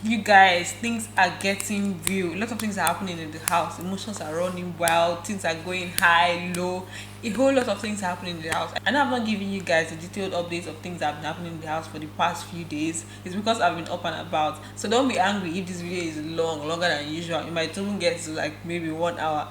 You guys, things are getting real. A lot of things are happening in the house. Emotions are running wild. Things are going high, low. A whole lot of things are happening in the house. And I'm not giving you guys a detailed updates of things that have been happening in the house for the past few days. It's because I've been up and about. So don't be angry if this video is longer than usual. It might even get to like maybe 1 hour.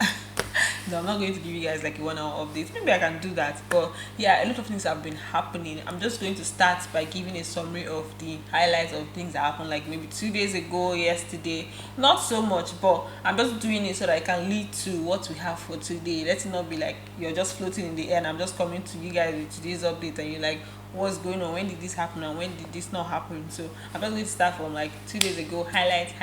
No, I'm not going to give you guys like a 1 hour update. Maybe I can do that. But yeah, a lot of things have been happening. I'm just going to start by giving a summary of the highlights of things that happened like maybe 2 days ago, yesterday. Not so much, but I'm just doing it so that I can lead to what we have for today. Let it not be like you're just floating in the air and I'm just coming to you guys with today's update and you're like, what's going on, when did this happen and when did this not happen. So I'm just going to start from like 2 days ago. Highlight.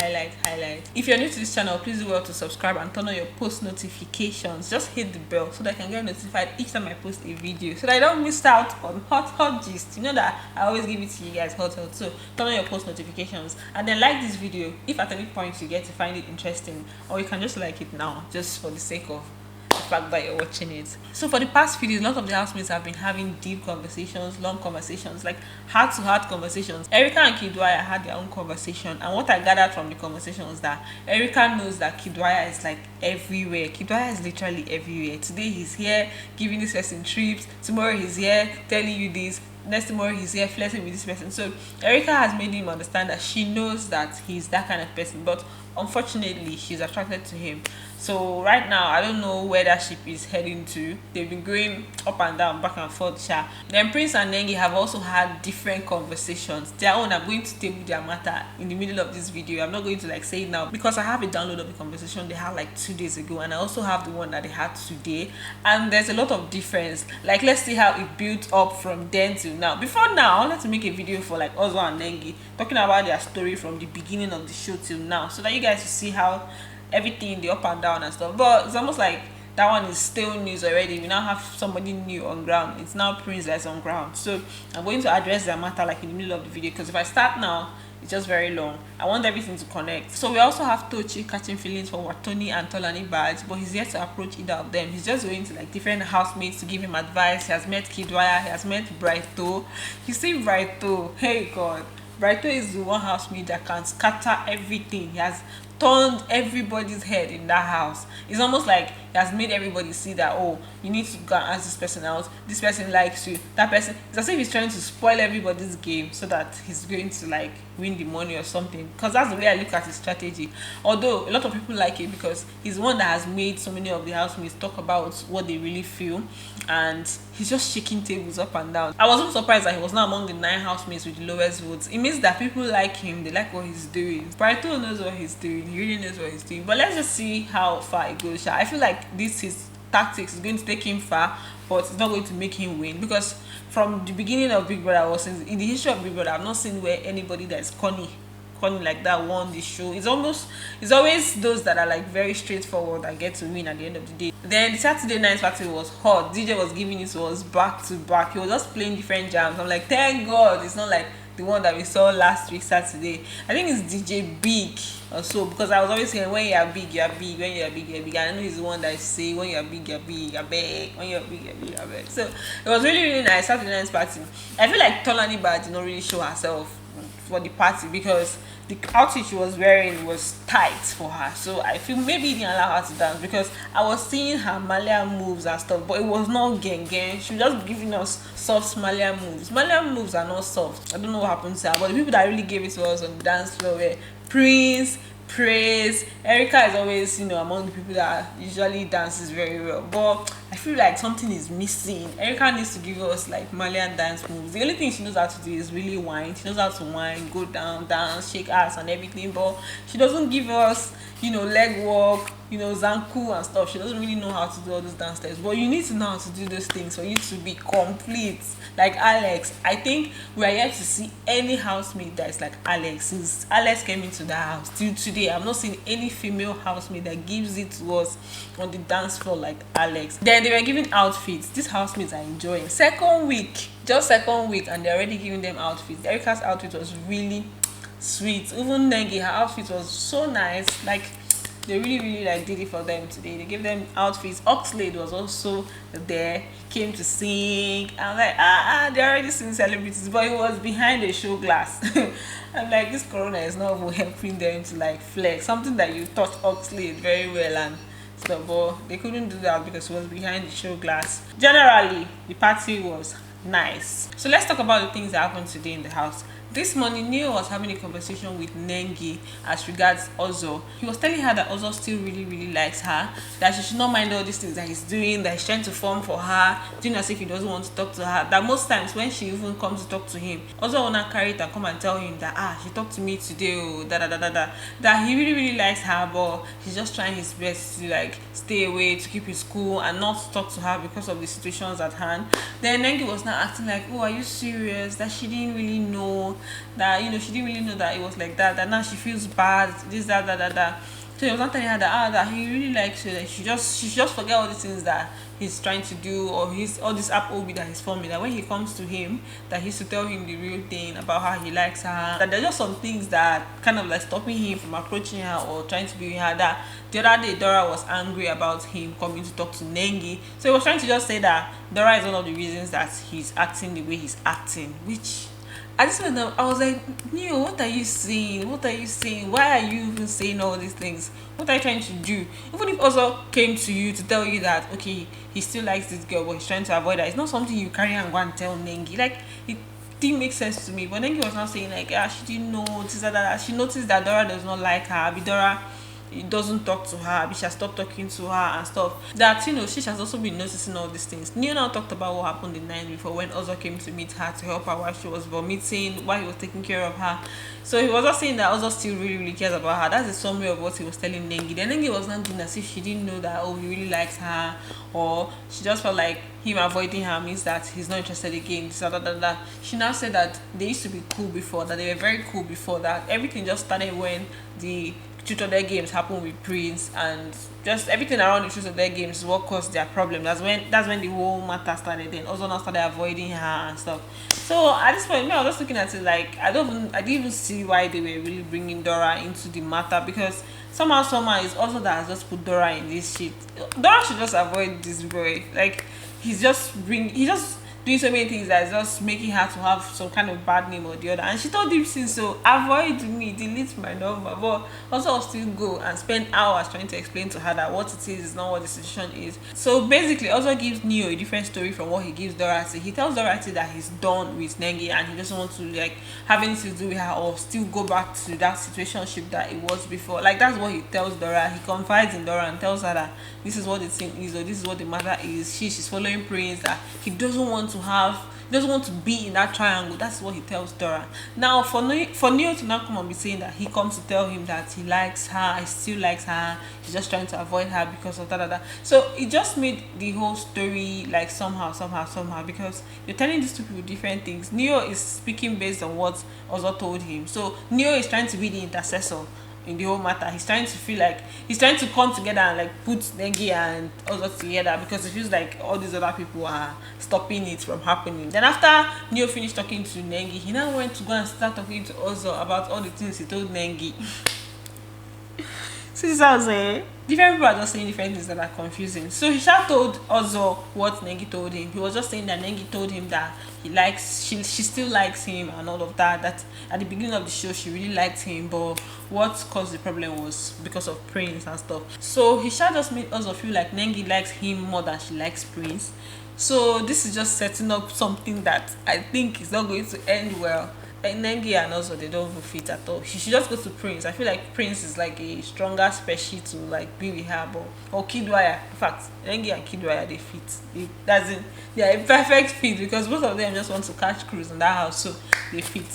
If you're new to this channel, please do well to subscribe and turn on your post notifications. Just hit the bell so that I can get notified each time I post a video, so that I don't miss out on hot gist. You know that I always give it to you guys hot. So turn on your post notifications and then like this video if at any point you get to find it interesting, or you can just like it now just for the sake of the fact that you're watching it. So for the past few days, a lot of the housemates have been having deep conversations, long conversations, like heart-to-heart conversations. Erica and Kidwaya had their own conversation, and what I gathered from the conversation was that Erica knows that Kidwaya is like everywhere. Kidwaya is literally everywhere. Today he's here giving this person trips, tomorrow he's here telling you this, next tomorrow he's here flirting with this person. So Erica has made him understand that she knows that he's that kind of person, but unfortunately she's attracted to him. So right now I don't know where that ship is heading to. They've been going up and down, back and forth. Sha. Then Prince and Nengi have also had different conversations. Their own, I'm going to table their matter in the middle of this video. I'm not going to like say it now because I have a download of the conversation they had like 2 days ago, and I also have the one that they had today, and there's a lot of difference. Like, let's see how it built up from then till now. Before now, I wanted to make a video for like Ozwa and Nengi talking about their story from the beginning of the show till now, so that you guys will see how everything, the up and down and stuff. But it's almost like that one is still news already. We now have somebody new on ground. It's now Prince that's on ground. So I'm going to address that matter like in the middle of the video, because if I start now, it's just very long. I want everything to connect. So we also have Tochi catching feelings for Watoni and Tolani Badge, but he's yet to approach either of them. He's just going to like different housemates to give him advice. He has met Kidwaya, he has met Brighto. You see Brighto, hey God. Brighto is the one housemate that can scatter everything. He has turned everybody's head in that house. It's almost like he has made everybody see that, oh, you need to go and ask this person out, this person likes you, that person. It's as if he's trying to spoil everybody's game so that he's going to like win the money or something, because that's the way I look at his strategy. Although a lot of people like it because he's the one that has made so many of the housemates talk about what they really feel, and he's just shaking tables up and down. I wasn't surprised that he was not among the 9 housemates with the lowest votes. It means that people like him, they like what he's doing. Brighto knows what he's doing, he really knows what he's doing. But let's just see how far it goes. I feel like this his tactics is going to take him far, but it's not going to make him win, because from the beginning of Big Brother, was in the history of Big Brother, I've not seen where anybody that's corny like that won the show. It's always those that are like very straightforward that get to win at the end of the day. Then the Saturday night party was hot. DJ was giving it was back to back. He was just playing different jams. I'm like, thank God it's not like the one that we saw last week Saturday. I think it's DJ Big or so, because I was always saying when you are big, you are big. When you are big, you are big. I know he's the one that say when you are big, you are big. You are big. When you are big, you are big. You are big. So it was really nice Saturday night party. I feel like Tolani Bad did not really show herself for the party, because the outfit she was wearing was tight for her. So I feel maybe he didn't allow her to dance, because I was seeing her Malian moves and stuff, but it was not gang. She was just giving us soft Malian moves. Malian moves are not soft. I don't know what happened to her, but the people that really gave it to us on the dance floor were Prince, Praise. Erica is always, among the people that usually dances very well, but I feel like something is missing. Erica needs to give us like Malian dance moves. The only thing she knows how to do is really whine. She knows how to whine, go down, dance, shake ass and everything, but she doesn't give us, leg walk, zanku and stuff. She doesn't really know how to do all those dance steps, but you need to know how to do those things for you to be complete. Like Alex, I think we are yet to see any housemate that is like Alex. Since Alex came into the house till today, I've not seen any female housemate that gives it to us on the dance floor like Alex. Then they were giving outfits. These housemates are enjoying. Just second week, and they're already giving them outfits. Erica's outfit was really sweet. Even Nengi, her outfit was so nice. Like, they really like did it for them today. They gave them outfits. Oxlade was also there, came to sing. I'm like, they're already seeing celebrities, but he was behind a show glass. I'm like, this corona is not even helping them to like flex something that you taught Oxlade very well and stuff, but they couldn't do that because he was behind the show glass. Generally, the party was nice. So let's talk about the things that happened today in the house. This morning, Neo was having a conversation with Nengi as regards Ozo. He was telling her that Ozo still really likes her, that she should not mind all these things that he's doing, that he's trying to form for her, doing as if he doesn't want to talk to her. That most times when she even comes to talk to him, Ozo will not carry it and come and tell him that she talked to me today, that he really likes her, but he's just trying his best to like stay away, to keep his cool and not talk to her because of the situations at hand. Then Nengi was now acting like, oh, are you serious? That she didn't really know, that she didn't really know that it was like that, that now she feels bad, this, that. So he was not telling her that he really likes her, that she should just forget all the things that he's trying to do, or all this app OB that he's forming, that when he comes to him, that he's to tell him the real thing about how he likes her, that there's just some things that kind of like stopping him from approaching her or trying to be with her. That the other day Dora was angry about him coming to talk to Nengi, so he was trying to just say that Dora is one of the reasons that he's acting the way he's acting, which at this point I was like, Neo, what are you saying? What are you saying? Why are you even saying all these things? What are you trying to do? Even if Ozo came to you to tell you that, okay, he still likes this girl, but he's trying to avoid her, it's not something you carry and go and tell Nengi. Like, it didn't make sense to me. But Nengi was not saying like, she didn't know, this, that. She noticed that Dora does not like her. Dora, he doesn't talk to her, she has stopped talking to her and stuff. That she has also been noticing all these things. Neo now talked about what happened the night before when Ozo came to meet her to help her while she was vomiting, while he was taking care of her. So he was not saying that Ozo still really cares about her. That's the summary of what he was telling Nengi. Then Nengi was not doing as if she didn't know that he really likes her, or she just felt like him avoiding her means that he's not interested again. She now said that they used to be cool before, that they were very cool before, that everything just started when the truth or dare games happened with Prince, and just everything around the truth or dare games is what caused their problem. That's when the whole matter started. Then also now started avoiding her and stuff. So at this point, I was just looking at it like I didn't even see why they were really bringing Dora into the matter, because somehow it's also that has just put Dora in this shit. Dora should just avoid this boy. Like, he's just doing so many things that is just making her to have some kind of bad name or the other. And she told him since, so avoid me, delete my number. But also I'll still go and spend hours trying to explain to her that what it is not what the situation is. So basically also gives Neo a different story from what he gives Dorothy. He tells Dorothy that he's done with Nengi and he doesn't want to like have anything to do with her or still go back to that situationship that it was before. Like, that's what he tells Dora. He confides in Dora and tells her that this is what the thing is, or this is what the matter is. She's following Prince, that he doesn't want to be in that triangle. That's what he tells Dora. Now for Neo to now come and be saying that he comes to tell him that he likes her, he still likes her, he's just trying to avoid her because of that. So it just made the whole story like somehow, because you're telling these two people different things. Neo is speaking based on what Ozo told him. So Neo is trying to be the intercessor in the whole matter. He's trying to feel like he's trying to come together and like put Nengi and Ozo together, because it feels like all these other people are stopping it from happening. Then after Neo finished talking to Nengi, he now went to go and start talking to Ozo about all the things he told Nengi. So this sounds different people are just saying different things that are confusing. So he just told Ozo what Nengi told him. He was just saying that Nengi told him that she still likes him and all of that. That at the beginning of the show she really liked him, but what caused the problem was because of Prince and stuff. So he just made Ozo feel like Nengi likes him more than she likes Prince. So this is just setting up something that I think is not going to end well. Nengi and also they don't even fit at all. She should just go to Prince. I feel like Prince is like a stronger species to like be with her, or Kidwaya. In fact, Nengi and Kidwaya, they fit. They are a perfect fit, because both of them just want to catch cruise in that house, so they fit.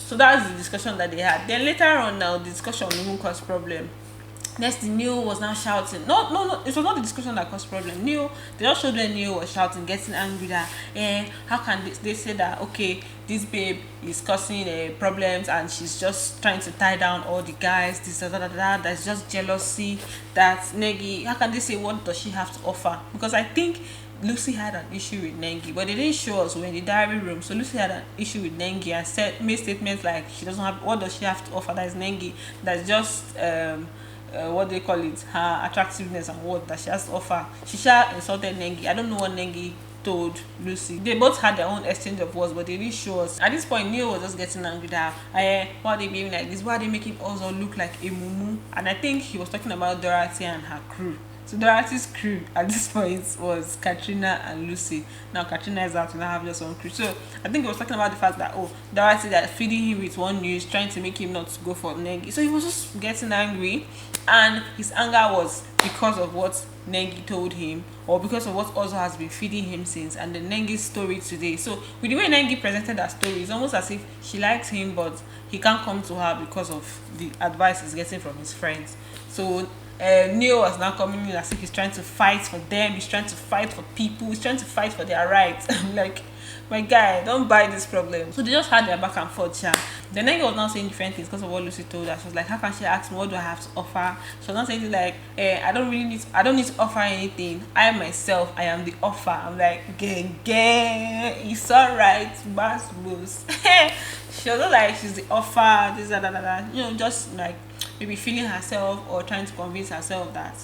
So that's the discussion that they had. Then later on, now the discussion even caused problem. Next, Neo was now shouting. No, it was not the discussion that caused problem. They just showed when Neo was shouting, getting angry that, how can they say that, okay, this babe is causing problems and she's just trying to tie down all the guys, that's just jealousy, that's Nengi. How can they say, what does she have to offer? Because I think Lucy had an issue with Nengi, but they didn't show us when in the diary room. So Lucy had an issue with Nengi and made statements like she doesn't have, what does she have to offer? That is Nengi. That's just what they call it, her attractiveness and what that she has to offer. She sha insulted Nengi. I don't know what Nengi told Lucy. They both had their own exchange of words, but they didn't show us. At this point, Neo was just getting angry that why are they behaving like this? Why are they making us all look like a mumu? And I think he was talking about Dorothy and her crew. So Dorothy's crew at this point was KA3NA and Lucy. Now KA3NA is out to now have just one crew. So I think he was talking about the fact that Dorothy that feeding him with one news, trying to make him not to go for Nengi. So he was just getting angry, and his anger was because of what Nengi told him, or because of what also has been feeding him since, and the Nengi story today. So with the way Nengi presented that story, it's almost as if she likes him, but he can't come to her because of the advice he's getting from his friends. So Neo was now coming in as if he's trying to fight for them, he's trying to fight for people, he's trying to fight for their rights. I'm like, my guy, don't buy this problem. So they just had their back and forth chat. The Nengi was now saying different things because of what Lucy told her. She was like, how can she ask me what do I have to offer? She was not saying like, I don't need to offer anything. I myself, I am the offer. I'm like, gang, it's alright, boss. She was not like she's the offer, this, that. You know, just like maybe feeling herself or trying to convince herself that,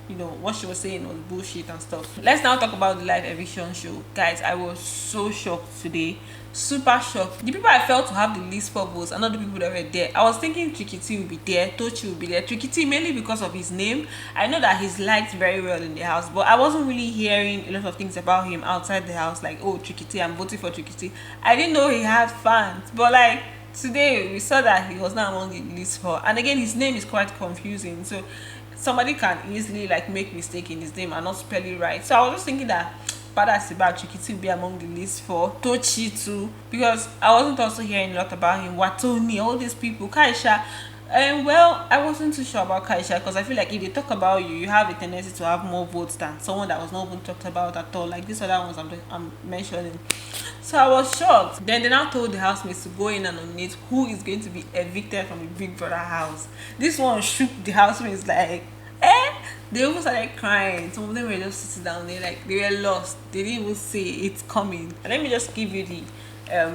you know, what she was saying was bullshit and stuff. Let's now talk about the live eviction show. Guys, I was so shocked today. Super shocked. The people I felt to have the least votes are not the people that were there. I was thinking Tricky T would be there, Tochi would be there. Tricky T mainly because of his name. I know that he's liked very well in the house, but I wasn't really hearing a lot of things about him outside the house, like, oh, Tricky T, I'm voting for Tricky T. I didn't know he had fans, but like today we saw that he was not among the least for, and again his name is quite confusing, so somebody can easily like make mistake in his name and not spell it right. So I was just thinking that Badass about Chikiti will be among the list for Tochi too, because I wasn't also hearing a lot about him. Watoni, all these people, Kaisha. Well, I wasn't too sure about Kaisha because I feel like if they talk about you, you have a tendency to have more votes than someone that was not even talked about at all. Like these other ones I'm mentioning. So I was shocked. Then they now told the housemates to go in and nominate who is going to be evicted from the Big Brother house. This one shook the housemates like, they even started crying. Some of them were just sitting down there like they were lost. They didn't even see it's coming. And let me just give you the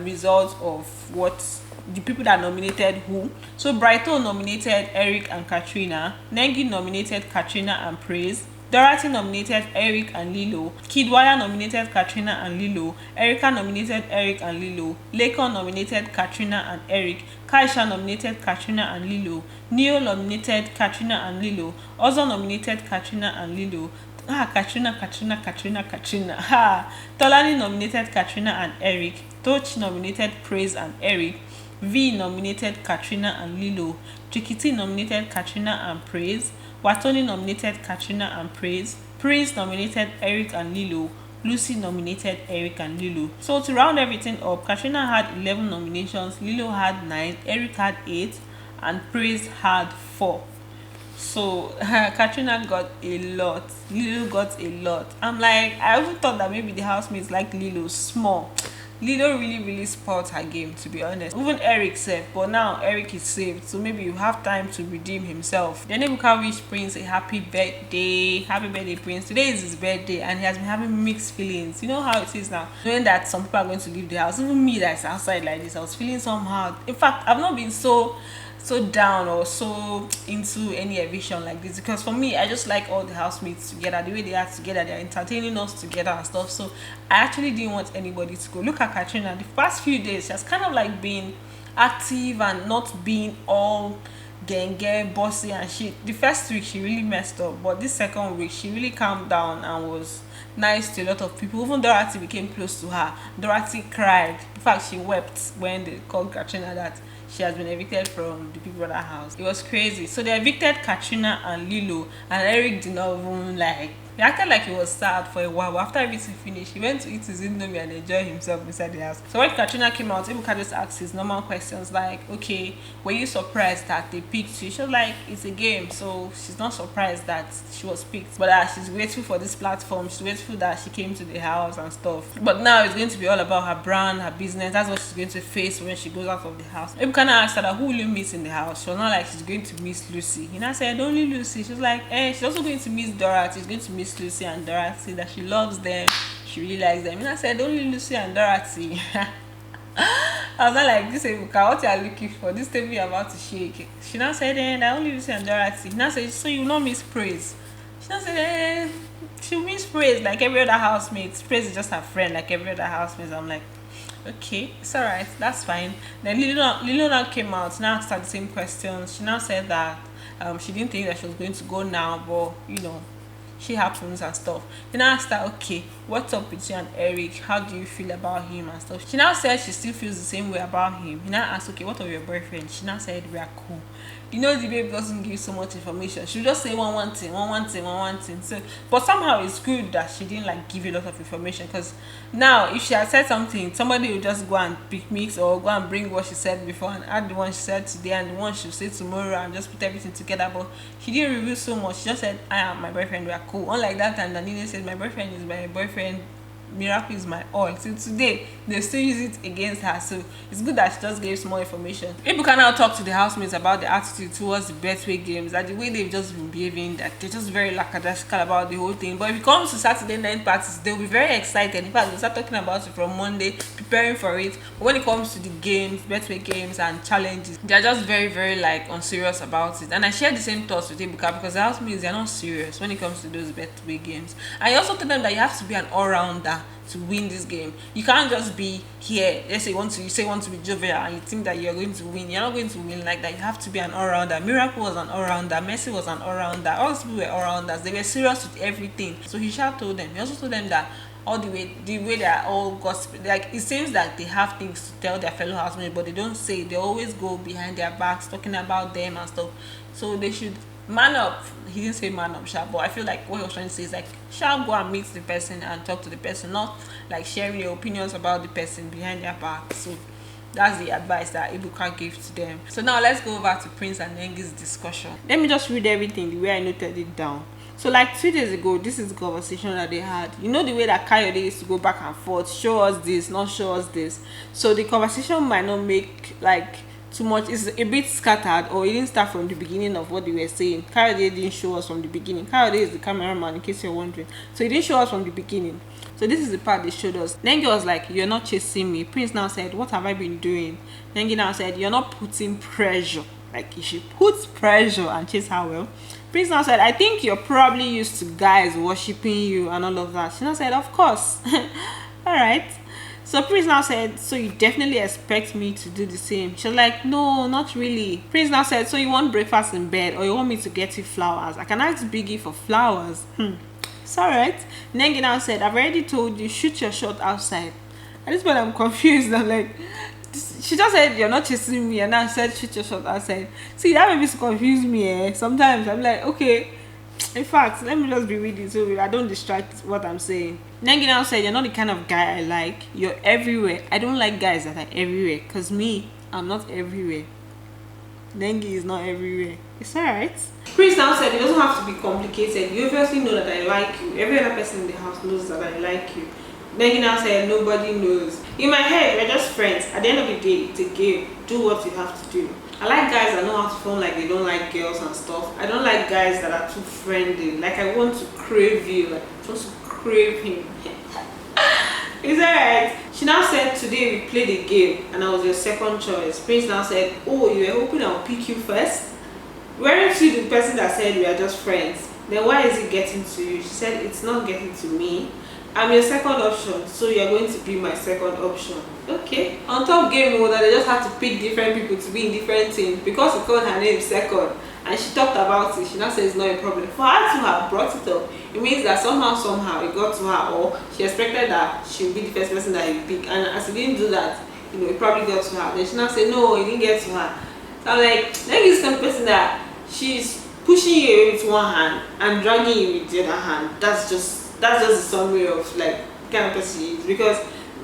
results of what the people that nominated who. So Brighton nominated Eric and KA3NA. Nengi nominated KA3NA and Praise. Dorothy nominated Eric and Lilo. Kidwaya nominated KA3NA and Lilo. Erica nominated Eric and Lilo. Laycon nominated KA3NA and Eric. Kaisha nominated KA3NA and Lilo. Neo nominated KA3NA and Lilo. Ozo nominated KA3NA and Lilo. KA3NA. Tolani nominated KA3NA and Eric. Toch nominated Praise and Eric. V nominated KA3NA and Lilo. Tricky nominated KA3NA and Praise. Watoni nominated KA3NA and Praise. Prince nominated Eric and Lilo. Lucy nominated Eric and Lilo. So to round everything up, KA3NA had 11 nominations, Lilo had 9, Eric had 8, and Praise had 4. So KA3NA got a lot, Lilo got a lot. I'm like, I even thought that maybe the housemates like Lilo small. Lilo really spoiled her game, to be honest. Even Eric said, but now Eric is saved, so maybe you have time to redeem himself. Then Ebuka wished Prince a happy birthday. Happy birthday, Prince. Today is his birthday and he has been having mixed feelings. You know how it is now, knowing that some people are going to leave the house. Even me that's outside like this, I was feeling somehow. In fact, I've not been so down or so into any eviction like this, because for me, I just like all the housemates together, the way they are together, they're entertaining us together and stuff. So I actually didn't want anybody to go. Look at KA3NA, the past few days she has kind of like been active and not being all gang bossy and shit. The first week she really messed up, but this second week she really calmed down and was nice to a lot of people. Even Dorothy became close to her. Dorothy cried. In fact, she wept when they called KA3NA that she has been evicted from the Big Brother house. It was crazy. So they evicted KA3NA and Lilo, and Eric did not even like. He acted like he was sad for a while, but after everything finished, he went to eat his indomie and enjoy himself inside the house. So when KA3NA came out, Ebuka just asked his normal questions like, okay, were you surprised that they picked you? She was like, it's a game, so she's not surprised that she was picked, but she's grateful for this platform, she's grateful that she came to the house and stuff. But now it's going to be all about her brand, her business. That's what she's going to face when she goes out of the house. Ebuka asked her, who will you miss in the house? She was not like she's going to miss Lucy. He now said, only Lucy. She was like, she's also going to miss Dorothy. She's going to miss Lucy and Dorothy, that she loves them, she really likes them. And I said, only Lucy and Dorothy. I I was not like, this Ebuka, what you are looking for? This table you're about to shake. She now said, I only use Andorati. She now said, so you not miss praise. She now said, she means praise like every other housemate. Praise is just her friend, like every other housemate. I'm like, okay, it's alright, that's fine. Then Lilo now came out, now asked her the same questions. She now said that she didn't think that she was going to go now, but she happens and stuff. Then I asked her, okay, what's up with you and Eric? How do you feel about him and stuff? She now said she still feels the same way about him. He now asked, okay, what of your boyfriend? She now said, we are cool. The babe doesn't give so much information. She'll just say one thing. So, but somehow it's good that she didn't like give you a lot of information, because now if she had said something, somebody will just go and pick mix or go and bring what she said before and add the one she said today and the one she'll say tomorrow and just put everything together. But she didn't reveal so much. She just said, I am my boyfriend, we are cool. Unlike that time that Nina said, my boyfriend is my boyfriend, Miracle is my all. Till today, they still use it against her. So it's good that she just gave some more information. People can now talk to the housemates about the attitude towards the Betway games, that the way they've just been behaving, that they're just very lackadaisical about the whole thing. But if it comes to Saturday night parties, they'll be very excited. In fact, they'll start talking about it from Monday, preparing for it. But when it comes to the games, Betway games and challenges, they're just very, very like unserious about it. And I share the same thoughts with Ibuka, because the housemates, they're not serious when it comes to those Betway games. I also tell them that you have to be an all-rounder to win this game. You can't just be here. Let's say you want to be jovial and you think that you're going to win. You're not going to win like that. You have to be an all-rounder. Miracle was an all-rounder. Messi was an all-rounder. All these people were all-rounders. They were serious with everything. So he told them. He also told them that all the way they are all gossip. Like, it seems that they have things to tell their fellow housemates, but they don't say. They always go behind their backs talking about them and stuff. So they should man up. He didn't say man up, sharp, but I feel like what he was trying to say is like, shall go and meet the person and talk to the person, not like sharing your opinions about the person behind their back. So that's the advice that Ibuka gave to them. So now let's go over to Prince and Nengi's discussion. Let me just read everything the way I noted it down. So like 2 days ago, this is the conversation that they had. The way that Kayode used to go back and forth, show us this, not show us this. So the conversation might not make like too much. It's a bit scattered, or it didn't start from the beginning of what they were saying. Kayode didn't show us from the beginning. Kayode is the cameraman, in case you're wondering. So he didn't show us from the beginning. So this is the part they showed us. Nengi was like, you're not chasing me. Prince now said, what have I been doing? Nengi now said, you're not putting pressure. Like, you should put pressure and chase her well. Prince now said, I think you're probably used to guys worshipping you and all of that. She now said, of course. All right. So Prince now said, so you definitely expect me to do the same? She's like, no, not really. Prince now said, so you want breakfast in bed, or you want me to get you flowers? I can ask Biggie for flowers. It's alright. Nengi now said, I've already told you, shoot your shot outside. At this point, I'm confused. I'm like, she just said, you're not chasing me, and now said, shoot your shot outside. See, that maybe confuse me. Sometimes I'm like, okay, in fact, let me just be reading so I don't distract what I'm saying. Nengi now said, you're not the kind of guy I like. You're everywhere. I don't like guys that are everywhere, because me, I'm not everywhere. Nengi is not everywhere. It's alright. Prince now said, it doesn't have to be complicated. You obviously know that I like you. Every other person in the house knows that I like you. Nengi now said, nobody knows. In my head, we're just friends. At the end of the day, it's a game. Do what you have to do. I like guys that know how to phone like they don't like girls and stuff. I don't like guys that are too friendly. Like, I want to crave you. Like, I want to crave him. Is that right? She now said, today we played a game and I was your second choice. Prince now said, oh, you were hoping I'll pick you first? Weren't you the person that said we are just friends? Then why is it getting to you? She said, it's not getting to me. I'm your second option, so you're going to be my second option. Okay. On top game mode, they just have to pick different people to be in different teams, because he called her name second and she talked about it. She now says it's not a problem. For her to have brought it up, it means that somehow it got to her, or she expected that she would be the first person that he picked, and as he didn't do that, it probably got to her. Then she now said no, it didn't get to her. So I'm like, Nengi is the kind of person that she's pushing you away with one hand and dragging you with the other hand. That's just the summary of like the kind of person she is. Because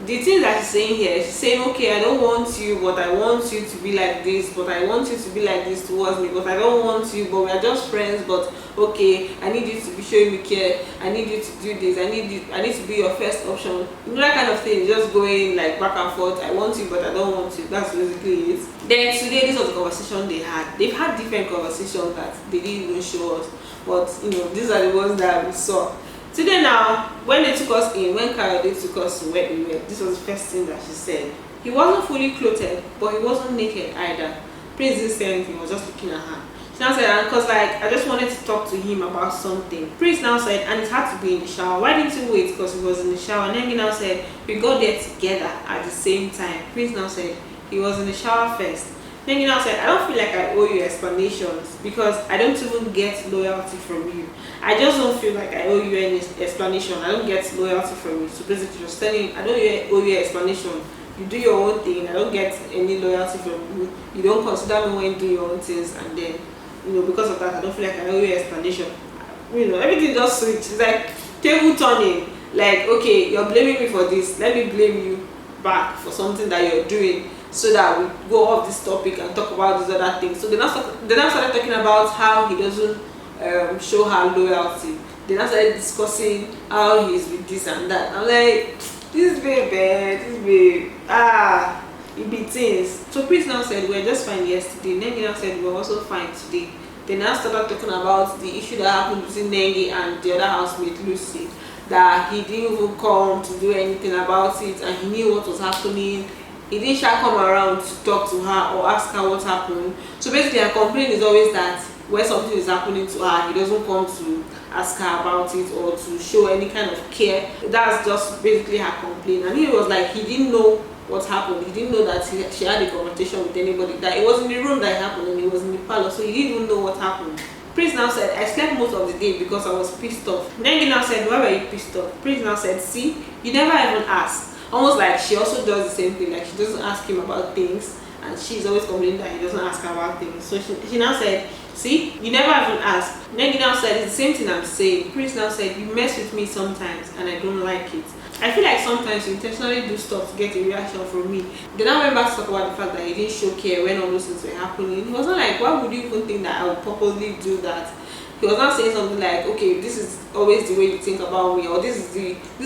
the thing that she's saying here, she's saying, okay, I don't want you, but I want you to be like this, but I want you to be like this towards me, but I don't want you, but we are just friends, but okay, I need you to be showing me care, I need you to do this, I need to be your first option. That kind of thing, just going like back and forth, I want you, but I don't want you. That's basically it. Then today, this was the conversation they had. They've had different conversations that they didn't even show us, but these are the ones that we saw. Today now, when they took us in, when Kayode took us to where we were, this was the first thing that she said. He wasn't fully clothed, but he wasn't naked either. Prince didn't say anything, he was just looking at her. She now said, because like I just wanted to talk to him about something. Prince now said, and it had to be in the shower. Why didn't you wait? Because he was in the shower. Nengi now said, we got there together at the same time. Prince now said, he was in the shower first. Nengi now said, I don't feel like I owe you explanations because I don't even get loyalty from you. I just don't feel like I owe you any explanation. I don't get loyalty from you. So basically just telling, I don't owe you explanation. You do your own thing. I don't get any loyalty from you. You don't consider me when you do your own things, and then, you know, because of that, I don't feel like I owe you explanation. You know, everything just switch. It's like table turning. Like, okay, you're blaming me for this. Let me blame you back for something that you're doing, so that we go off this topic and talk about these other things. So they now started talking about how he doesn't show her loyalty. They now started discussing how he's with this and that. I'm like, this babe, this babe, it be things. So Prince now said, we were just fine yesterday. Nengi now said, we were also fine today. They now started talking about the issue that happened between Nengi and the other housemate, Lucy. That he didn't even come to do anything about it, and he knew what was happening. He didn't come around to talk to her or ask her what happened. So basically her complaint is always that when something is happening to her, he doesn't come to ask her about it or to show any kind of care. That's just basically her complaint. And he was like, he didn't know what happened. He didn't know that she had a conversation with anybody, that it was in the room that it happened and it was in the parlor, so he didn't even know what happened. Prince now said, I slept most of the day because I was pissed off. Nengi now said, why were you pissed off? Prince now said, see, you never even asked. Almost like she also does the same thing, like she doesn't ask him about things, and she's always complaining that he doesn't ask her about things. So she now said, see, you never even ask. Nengi now said, it's the same thing I'm saying. Prince now said, you mess with me sometimes and I don't like it. I feel like sometimes you intentionally do stuff to get a reaction from me. Then I went back to talk about the fact that he didn't show care when all those things were happening. He was not like, why would you even think that I would purposely do that? He was not saying something like, okay, this is always the way you think about me, or these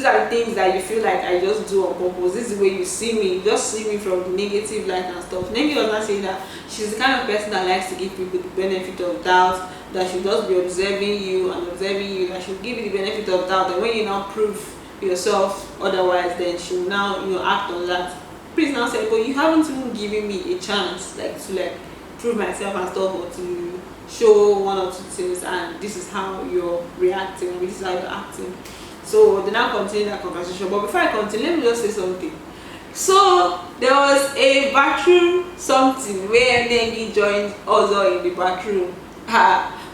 are the things that you feel like I just do on purpose. This is the way you see me, you just see me from the negative light and stuff. Nengi was not saying that she's the kind of person that likes to give people the benefit of doubt, that she'll just be observing you and observing you, that she'll give you the benefit of doubt, and when you now prove yourself otherwise, then she'll now, you know, act on that. Prince now said, but you haven't even given me a chance to prove myself and stuff, or to show one or two things, and this is how you're reacting, and this is how you're acting. So they now continue that conversation. But before I continue, let me just say something. So there was a bathroom something where Nengi joined Ozo in the bathroom.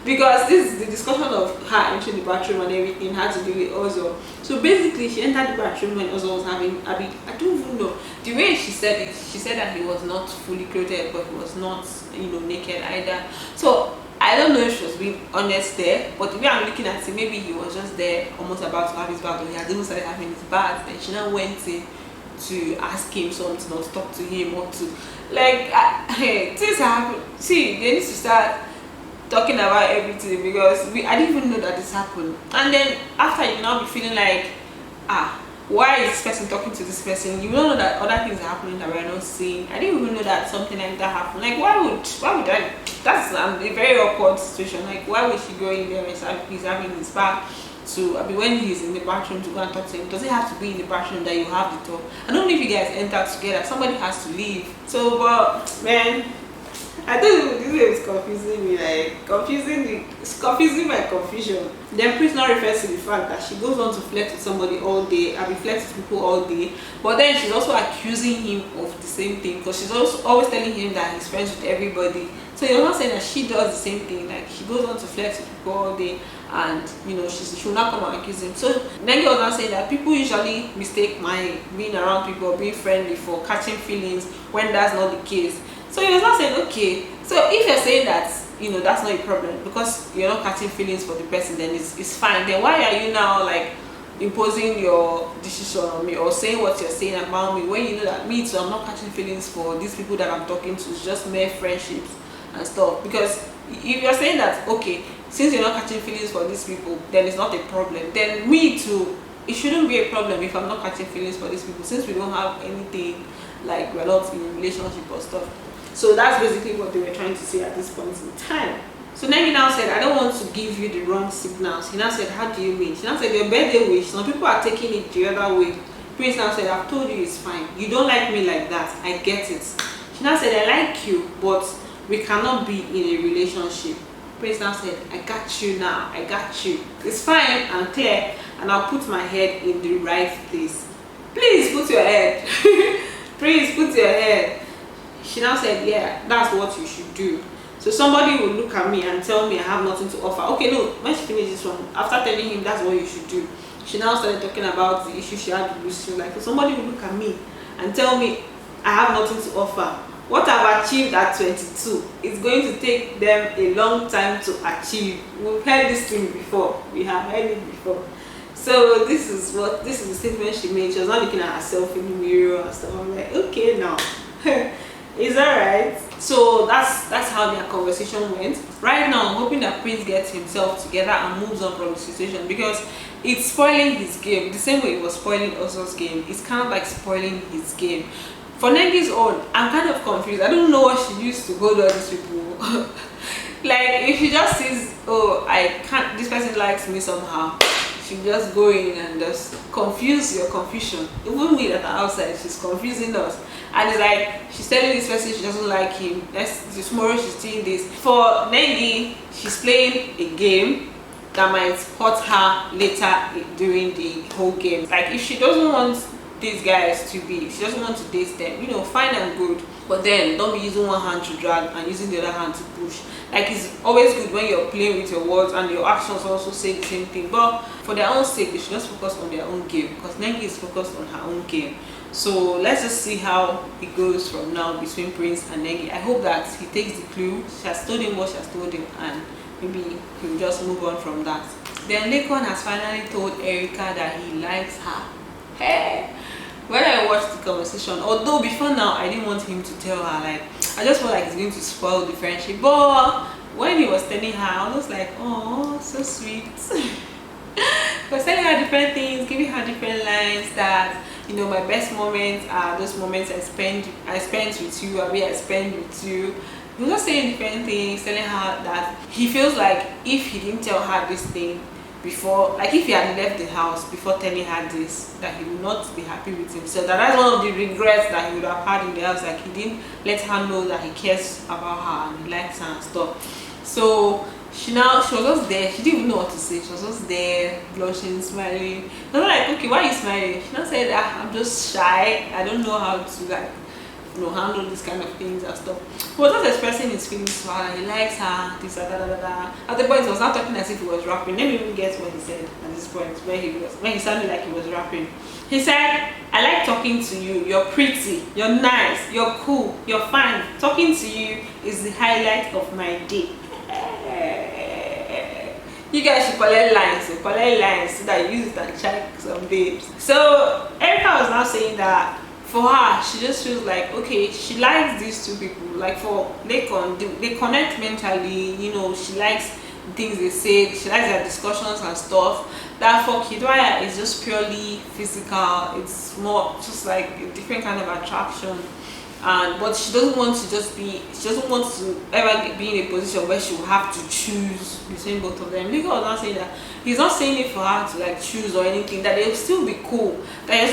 Because this is the discussion of her entering the bathroom and everything had to do with Ozo. So basically she entered the bathroom when Ozo was having I don't even know. The way she said it, she said that he was not fully clothed, but he was not, you know, naked either. So I don't know if she was being honest there, but the way I'm looking at it, maybe he was just there almost about to have his bath, or he had even started having his bath, and she now went in to ask him something or to talk to him, or to things happen. See, they need to start talking about everything, because I didn't even know that this happened. And then after, you now be feeling like, why is this person talking to this person? You don't know that other things are happening that we're not seeing. I didn't even know that something like that happened. Like, why would I? That's a very awkward situation. Like, why would she go in there and he's having his bath? So when he's in the bathroom to go and talk to him, does it have to be in the bathroom that you have the door? I don't know if you guys enter together. Somebody has to leave. So, but man, I don't know, this is confusing me, like confusing my confusion. Then Prince now refers to the fact that she goes on to flirt with somebody all day, I've been flirting with people all day, but then she's also accusing him of the same thing, because she's also always telling him that he's friends with everybody. So you're not saying that she does the same thing, like she goes on to flirt with people all day, and you know she'll not come and accuse him. So Nengi was not saying that people usually mistake my being around people or being friendly for catching feelings when that's not the case. So he was not saying, okay, so if you're saying that, you know, that's not a problem because you're not catching feelings for the person, then it's fine. Then why are you now like imposing your decision on me or saying what you're saying about me when you know that me too, I'm not catching feelings for these people that I'm talking to? It's just mere friendships and stuff. Because if you're saying that, okay, since you're not catching feelings for these people, then it's not a problem, then me too, it shouldn't be a problem if I'm not catching feelings for these people, since we don't have anything, like we're not in a relationship or stuff. So that's basically what they were trying to say at this point in time. So Nengi now said, I don't want to give you the wrong signals. He now said, how do you mean? She now said, your birthday wish, some people are taking it the other way. Prince now said, I've told you it's fine. You don't like me like that. I get it. She now said, I like you, but we cannot be in a relationship. Prince now said, I got you now. I got you. It's fine and clear, and I'll put my head in the right place. Please put your head. Please put your head. She now said, yeah, that's what you should do. So somebody will look at me and tell me I have nothing to offer. Okay, no, when she finished this one, after telling him that's what you should do, she now started talking about the issue she had with Lucy. She was like, so somebody will look at me and tell me I have nothing to offer. What I've achieved at 22 is going to take them a long time to achieve. We've heard this thing before. We have heard it before. So this is the statement she made. She was not looking at herself in the mirror and stuff. I'm like, okay now. It's alright. So that's how their conversation went. Right now, I'm hoping that Prince gets himself together and moves on from the situation, because it's spoiling his game. The same way it was spoiling Oso's game, it's kind of like spoiling his game. For Nengi's own, I'm kind of confused. I don't know what she used to go to all these people. Like, if she just sees, oh, I can't, this person likes me somehow, she just go in and just confuse your confusion. Even me that are outside, she's confusing us. And it's like, she's telling this person she doesn't like him. Tomorrow she's doing this. For Nengi, she's playing a game that might hurt her later during the whole game. Like, if she doesn't want these guys to be, she doesn't want to date them, you know, fine and good, but then don't be using one hand to drag and using the other hand to push. Like, it's always good when you're playing with your words and your actions also say the same thing, but for their own sake they should just focus on their own game, because Nengi is focused on her own game. So let's just see how it goes from now between Prince and Nengi. I hope that he takes the clue. She has told him what she has told him, and maybe he'll just move on from that. Then Laycon has finally told Erica that he likes her. Hey! When I watched the conversation, although before now I didn't want him to tell her, like, I just felt like it's going to spoil the friendship, but when he was telling her, I was like, oh, so sweet. He was telling her different things, giving her different lines that, you know, my best moments are those moments I spent with you, or I spend with you. He was just saying different things, telling her that he feels like if he didn't tell her this thing before, like if he had left the house before telling her this, that he would not be happy with himself. That's one of the regrets that he would have had in the house, like he didn't let her know that he cares about her and he likes her and stuff. So she was just there. She didn't even know what to say. She was just there, blushing, smiling. I was like, okay, why are you smiling? She now said, I'm just shy. I don't know how to, like, you know, handle these kind of things and stuff. He was just expressing his feelings to her. He likes her, this, da, da, da, da. At the point, he was not talking as if he was rapping. Let me even guess what he said at this point, when he sounded like he was rapping. He said, I like talking to you. You're pretty, you're nice, you're cool, you're fine. Talking to you is the highlight of my day. You guys should collect lines so that you use it and check some babes. So Erica was now saying that for her, she just feels like, okay, she likes these two people. Like for Laycon, they connect mentally, you know, she likes the things they say, she likes their discussions and stuff. That for KA3NA is just purely physical. It's more just like a different kind of attraction. But she doesn't want to ever be in a position where she will have to choose between both of them. Laycon was not saying that. He's not saying it for her to like choose or anything, that they'll still be cool. That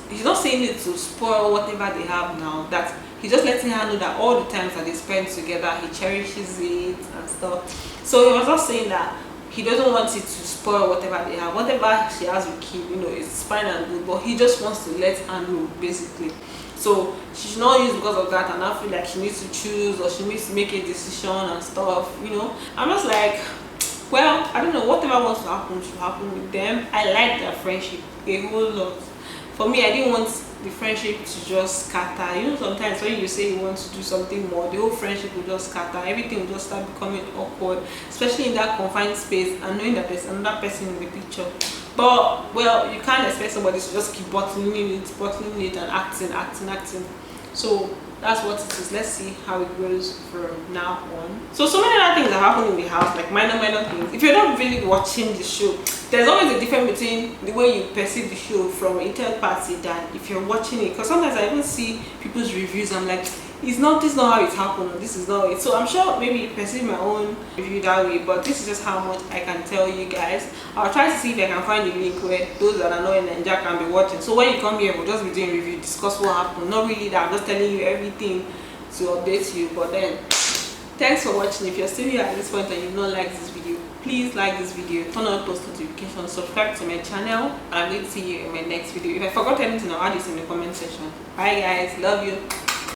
he's not saying it to spoil whatever they have now. That he's just letting her know that all the times that they spend together, he cherishes it and stuff. So he was not saying that he doesn't want it to spoil whatever they have. Whatever she has with Kim, you know, it's fine and good, but he just wants to let her know, basically. So she should not use because of that and not feel like she needs to choose or she needs to make a decision and stuff, you know. I'm just like, well, I don't know, whatever wants to happen should happen with them. I like their friendship a whole lot. For me, I didn't want the friendship to just scatter. You know, sometimes when you say you want to do something more, the whole friendship will just scatter. Everything will just start becoming awkward, especially in that confined space and knowing that there's another person in the picture. But, well, you can't expect somebody to just keep bottling it and acting. So that's what it is. Let's see how it goes from now on. So many other things are happening in the house, like minor things. If you're not really watching the show, there's always a difference between the way you perceive the show from a third party than if you're watching it. Because sometimes I even see people's reviews, I'm like, it's not, this is not how it happened, or this is not it. So I'm sure maybe you perceive my own review that way, but this is just how much I can tell you guys. I'll try to see if I can find a link where those that are not in Nigeria can be watching. So when you come here, we'll just be doing review, discuss what happened. Not really that I'm just telling you everything to update you, but then thanks for watching. If you're still here at this point and you've not liked this video, please like this video, turn on post notifications, subscribe to my channel, and I'm going to see you in my next video. If I forgot anything, I'll add this in the comment section. Bye guys, love you.